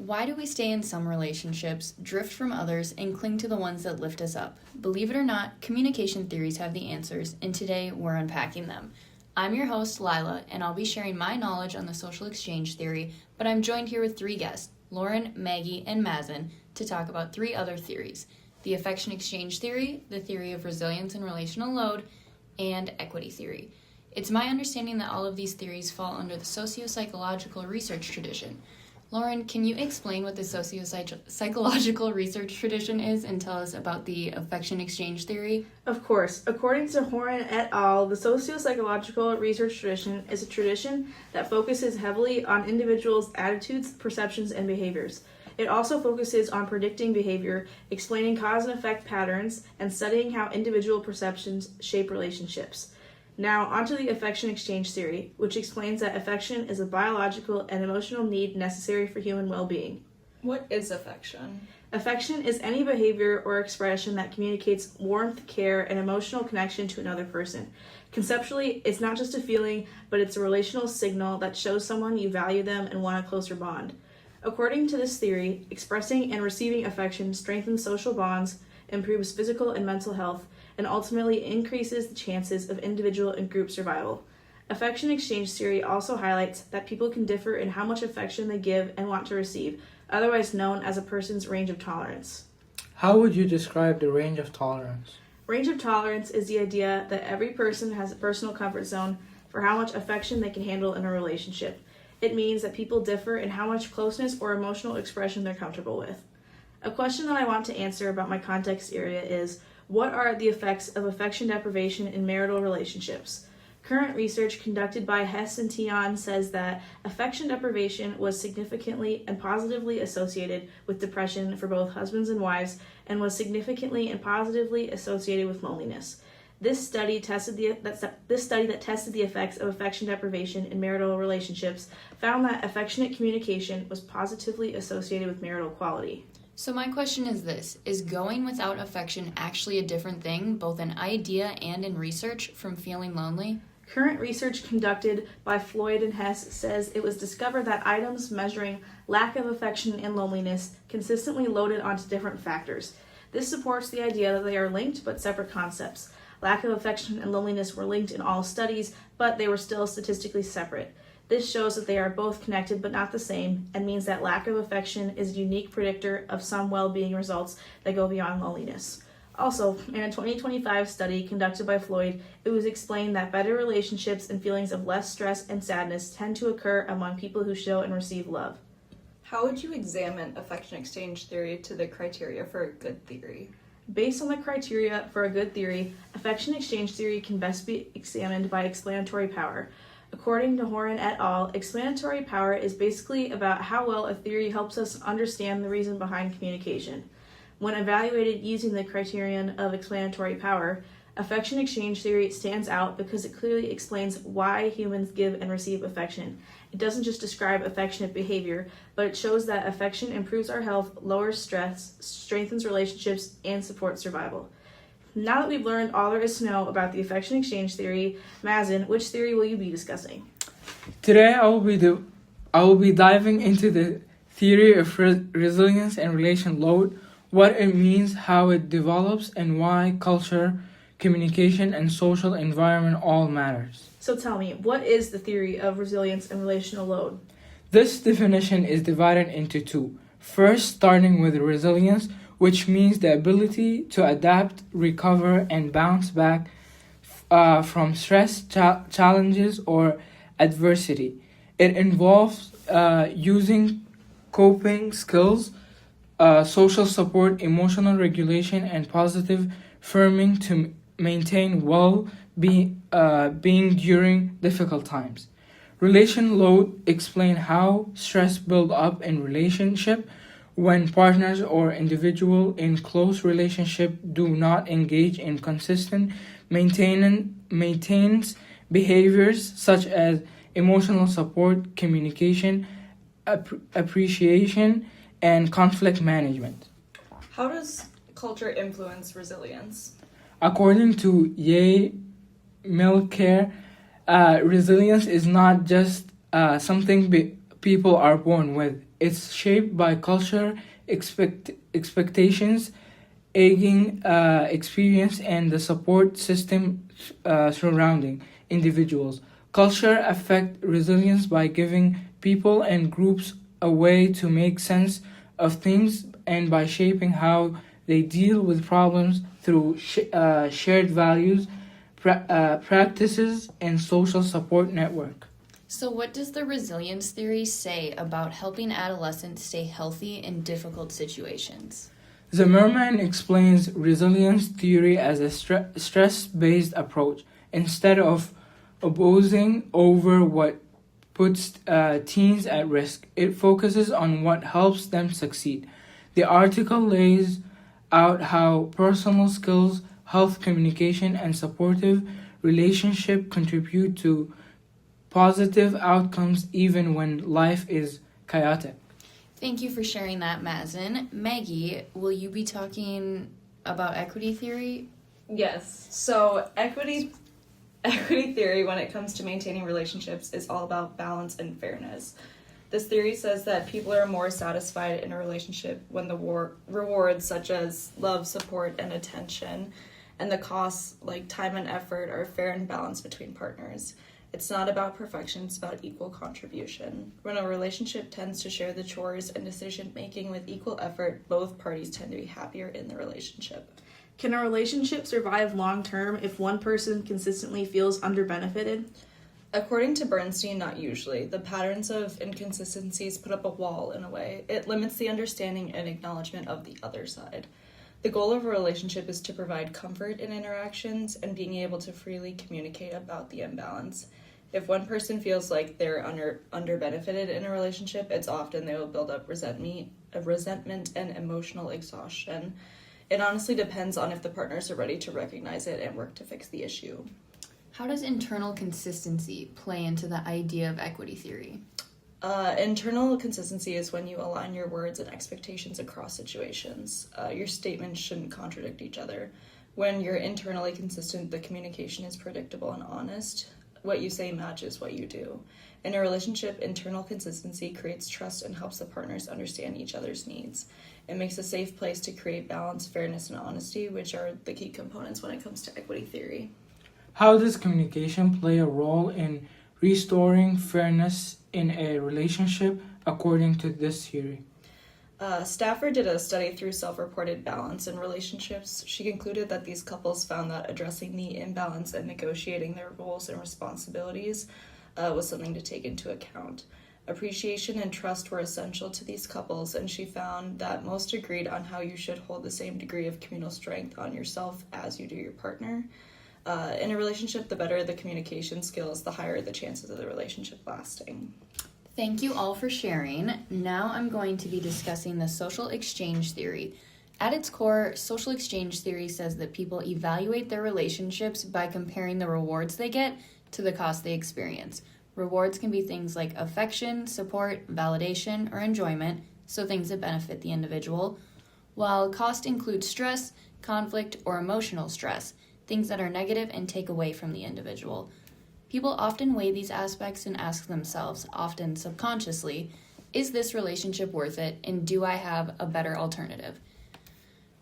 Why do we stay in some relationships, drift from others, and cling to the ones that lift us up? Believe it or not, communication theories have the answers, and today we're unpacking them. I'm your host, Lila, and I'll be sharing my knowledge on the social exchange theory, but I'm joined here with three guests, Lauren, Maggie, and Mazen, to talk about three other theories: the affection exchange theory, the theory of resilience and relational load, and equity theory. It's my understanding that all of these theories fall under the socio-psychological research tradition. Lauren, can you explain what the socio-psychological research tradition is and tell us about the affection exchange theory? Of course. According to Horan et al., the socio-psychological research tradition is a tradition that focuses heavily on individuals' attitudes, perceptions, and behaviors. It also focuses on predicting behavior, explaining cause and effect patterns, and studying how individual perceptions shape relationships. Now, onto the affection exchange theory, which explains that affection is a biological and emotional need necessary for human well-being. What is affection? Affection is any behavior or expression that communicates warmth, care, and emotional connection to another person. Conceptually, it's not just a feeling, but it's a relational signal that shows someone you value them and want a closer bond. According to this theory, expressing and receiving affection strengthens social bonds, improves physical and mental health, and ultimately increases the chances of individual and group survival. Affection exchange theory also highlights that people can differ in how much affection they give and want to receive, otherwise known as a person's range of tolerance. How would you describe the range of tolerance? Range of tolerance is the idea that every person has a personal comfort zone for how much affection they can handle in a relationship. It means that people differ in how much closeness or emotional expression they're comfortable with. A question that I want to answer about my context area is, what are the effects of affection deprivation in marital relationships? Current research conducted by Hess and Tion says that affection deprivation was significantly and positively associated with depression for both husbands and wives, and was significantly and positively associated with loneliness. This study that tested the effects of affection deprivation in marital relationships found that affectionate communication was positively associated with marital quality. So my question is this: is going without affection actually a different thing, both in idea and in research, from feeling lonely? Current research conducted by Floyd and Hess says it was discovered that items measuring lack of affection and loneliness consistently loaded onto different factors. This supports the idea that they are linked but separate concepts. Lack of affection and loneliness were linked in all studies, but they were still statistically separate. This shows that they are both connected but not the same, and means that lack of affection is a unique predictor of some well-being results that go beyond loneliness. Also, in a 2025 study conducted by Floyd, it was explained that better relationships and feelings of less stress and sadness tend to occur among people who show and receive love. How would you examine affection exchange theory to the criteria for a good theory? Based on the criteria for a good theory, affection exchange theory can best be examined by explanatory power. According to Horan et al., explanatory power is basically about how well a theory helps us understand the reason behind communication. When evaluated using the criterion of explanatory power, affection exchange theory stands out because it clearly explains why humans give and receive affection. It doesn't just describe affectionate behavior, but it shows that affection improves our health, lowers stress, strengthens relationships, and supports survival. Now that we've learned all there is to know about the affection exchange theory, Mazen, which theory will you be discussing? Today I will be diving into the theory of resilience and relational load, what it means, how it develops, and why culture, communication, and social environment all matters. So tell me, what is the theory of resilience and relational load? This definition is divided into two. First, starting with resilience, which means the ability to adapt, recover, and bounce back from stress, challenges, or adversity. It involves using coping skills, social support, emotional regulation, and positive affirming to maintain well-being during difficult times. Relational load explain how stress builds up in relationship when partners or individual in close relationship do not engage in consistent maintenance behaviors such as emotional support, communication, appreciation, and conflict management. How does culture influence resilience? According to Ye Milcare, resilience is not just something people are born with. It's shaped by culture, expectations, aging experience, and the support system surrounding individuals. Culture affect resilience by giving people and groups a way to make sense of things and by shaping how they deal with problems through shared values, practices, and social support network. So, what does the resilience theory say about helping adolescents stay healthy in difficult situations? Zimmerman explains resilience theory as a stress-based approach. Instead of obsessing over what puts teens at risk, it focuses on what helps them succeed. The article lays out how personal skills, health communication, and supportive relationship contribute to positive outcomes even when life is chaotic. Thank you for sharing that, Mazen. Maggie, will you be talking about equity theory? Yes. So equity theory, when it comes to maintaining relationships, is all about balance and fairness. This theory says that people are more satisfied in a relationship when the rewards such as love, support, and attention, and the costs like time and effort are fair and balanced between partners. It's not about perfection, it's about equal contribution. When a relationship tends to share the chores and decision making with equal effort, both parties tend to be happier in the relationship. Can a relationship survive long term if one person consistently feels underbenefited? According to Bernstein, not usually. The patterns of inconsistencies put up a wall in a way. It limits the understanding and acknowledgement of the other side. The goal of a relationship is to provide comfort in interactions and being able to freely communicate about the imbalance. If one person feels like they're under-benefited in a relationship, it's often they will build up resentment and emotional exhaustion. It honestly depends on if the partners are ready to recognize it and work to fix the issue. How does internal consistency play into the idea of equity theory? Internal consistency is when you align your words and expectations across situations. Your statements shouldn't contradict each other. When you're internally consistent, the communication is predictable and honest. What you say matches what you do. In a relationship, internal consistency creates trust and helps the partners understand each other's needs. It makes a safe place to create balance, fairness, and honesty, which are the key components when it comes to equity theory. How does communication play a role in restoring fairness in a relationship according to this theory? Stafford did a study through self-reported balance in relationships. She concluded that these couples found that addressing the imbalance and negotiating their roles and responsibilities was something to take into account. Appreciation and trust were essential to these couples, and she found that most agreed on how you should hold the same degree of communal strength on yourself as you do your partner. In a relationship, the better the communication skills, the higher the chances of the relationship lasting. Thank you all for sharing. Now I'm going to be discussing the social exchange theory. At its core, social exchange theory says that people evaluate their relationships by comparing the rewards they get to the cost they experience. Rewards can be things like affection, support, validation, or enjoyment, so things that benefit the individual, while cost includes stress, conflict, or emotional stress, things that are negative and take away from the individual. People often weigh these aspects and ask themselves, often subconsciously, is this relationship worth it, and do I have a better alternative?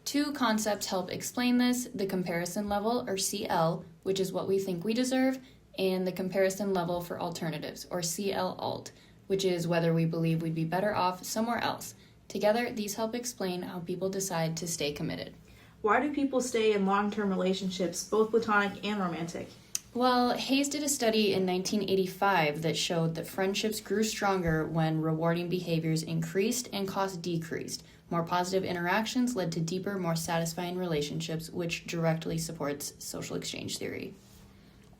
Two concepts help explain this: the comparison level, or CL, which is what we think we deserve, and the comparison level for alternatives, or CL-alt, which is whether we believe we'd be better off somewhere else. Together, these help explain how people decide to stay committed. Why do people stay in long-term relationships, both platonic and romantic? Well, Hayes did a study in 1985 that showed that friendships grew stronger when rewarding behaviors increased and costs decreased. More positive interactions led to deeper, more satisfying relationships, which directly supports social exchange theory.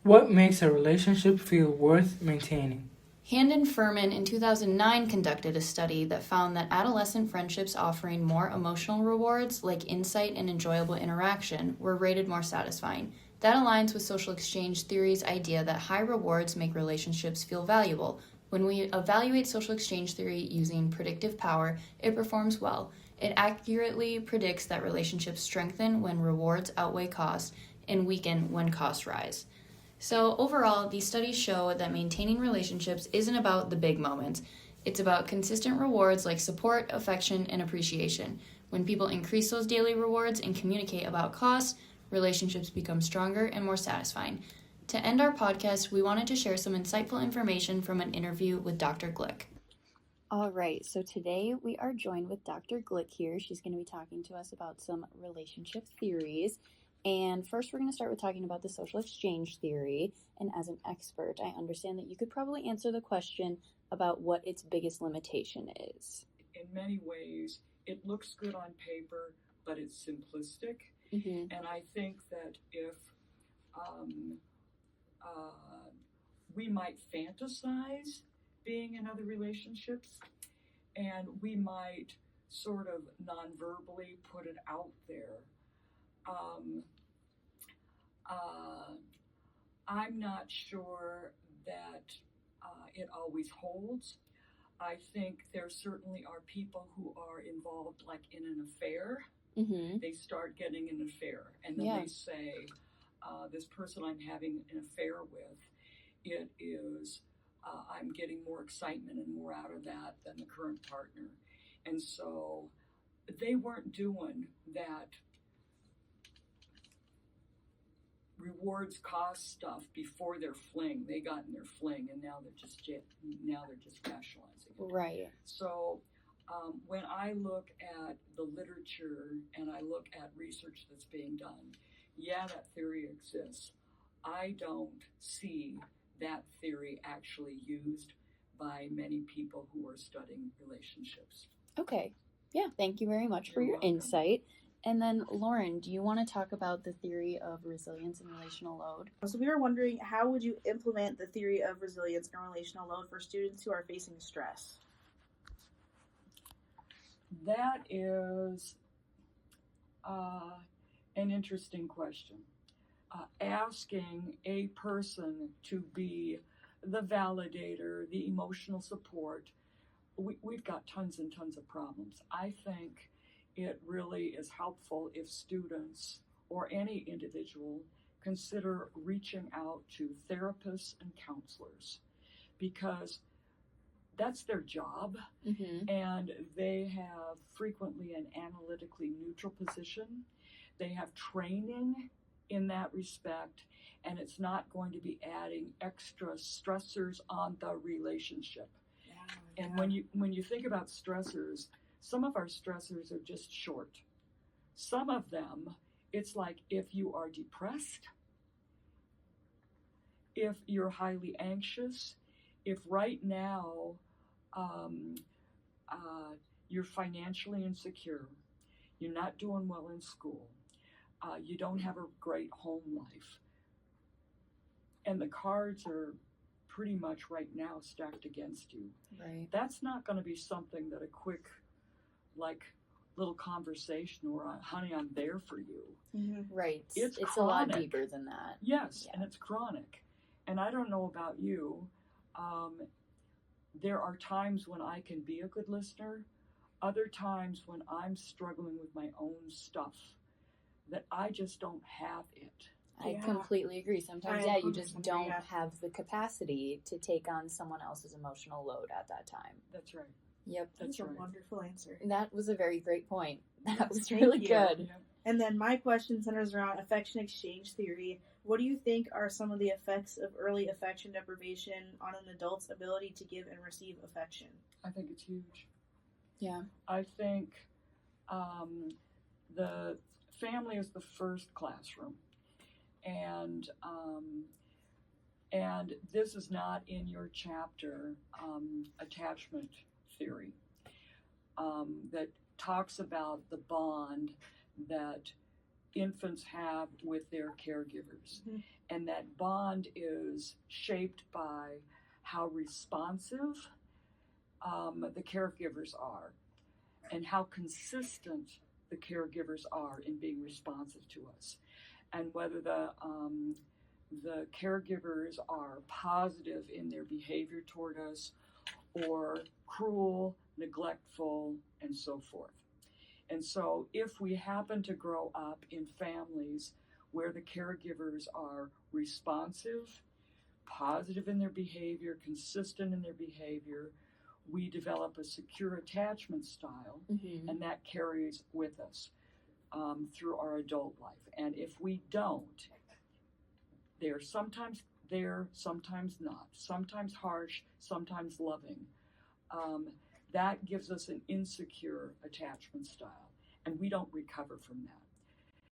What makes a relationship feel worth maintaining? Hand and Furman in 2009 conducted a study that found that adolescent friendships offering more emotional rewards, like insight and enjoyable interaction, were rated more satisfying. That aligns with social exchange theory's idea that high rewards make relationships feel valuable. When we evaluate social exchange theory using predictive power, it performs well. It accurately predicts that relationships strengthen when rewards outweigh costs and weaken when costs rise. So overall, these studies show that maintaining relationships isn't about the big moments. It's about consistent rewards like support, affection, and appreciation. When people increase those daily rewards and communicate about costs, relationships become stronger and more satisfying. To end our podcast, we wanted to share some insightful information from an interview with Dr. Glick. All right, so today we are joined with Dr. Glick here. She's going to be talking to us about some relationship theories. And first, we're going to start with talking about the social exchange theory. And as an expert, I understand that you could probably answer the question about what its biggest limitation is. In many ways, it looks good on paper, but it's simplistic. Mm-hmm. And I think that if we might fantasize being in other relationships, and we might sort of non-verbally put it out there. I'm not sure that it always holds. I think there certainly are people who are involved like in an affair. Mm-hmm. They start getting an affair, and then they say, this person I'm having an affair with, it is, I'm getting more excitement and more out of that than the current partner. And so they weren't doing that rewards cost stuff before their fling. They got in their fling, and now they're just rationalizing it. Right. So when I look at the literature and I look at research that's being done, yeah, that theory exists. I don't see that theory actually used by many people who are studying relationships. Okay. Yeah, thank you very much for your insight. And then, Lauren, do you want to talk about the theory of resilience and relational load? So we were wondering, how would you implement the theory of resilience and relational load for students who are facing stress? That is an interesting question. Asking a person to be the validator, the emotional support, we've got tons and tons of problems. I think it really is helpful if students or any individual consider reaching out to therapists and counselors, because that's their job, Mm-hmm. and they have frequently an analytically neutral position. They have training in that respect, and it's not going to be adding extra stressors on the relationship. And when you think about stressors, some of our stressors are just short. Some of them, it's like if you are depressed, if you're highly anxious, if right now you're financially insecure, you're not doing well in school, you don't have a great home life, and the cards are pretty much right now stacked against you. Right. That's not going to be something that a quick, like, little conversation or honey, I'm there for you. Mm-hmm. Right. It's a lot chronic. deeper than that. Yes, Yeah. and it's chronic. And I don't know about you. There are times when I can be a good listener, other times when I'm struggling with my own stuff, that I just don't have it. I completely agree. Sometimes, I you just 100% don't agree. have the capacity to take on someone else's emotional load at that time. That's right. Yep. That's a right. wonderful answer. That was a very great point. That was Thank really you. good. Yeah. And then my question centers around affection exchange theory. What do you think are some of the effects of early affection deprivation on an adult's ability to give and receive affection? I think it's huge. Yeah. I think the family is the first classroom. And this is not in your chapter, attachment theory, that talks about the bond that infants have with their caregivers. Mm-hmm. And that bond is shaped by how responsive the caregivers are and how consistent the caregivers are in being responsive to us, and whether the caregivers are positive in their behavior toward us or cruel, neglectful, and so forth. And so if we happen to grow up in families where the caregivers are responsive, positive in their behavior, consistent in their behavior, we develop a secure attachment style, and that carries with us through our adult life. And if we don't, they're sometimes there, sometimes not, sometimes harsh, sometimes loving. That gives us an insecure attachment style, and we don't recover from that.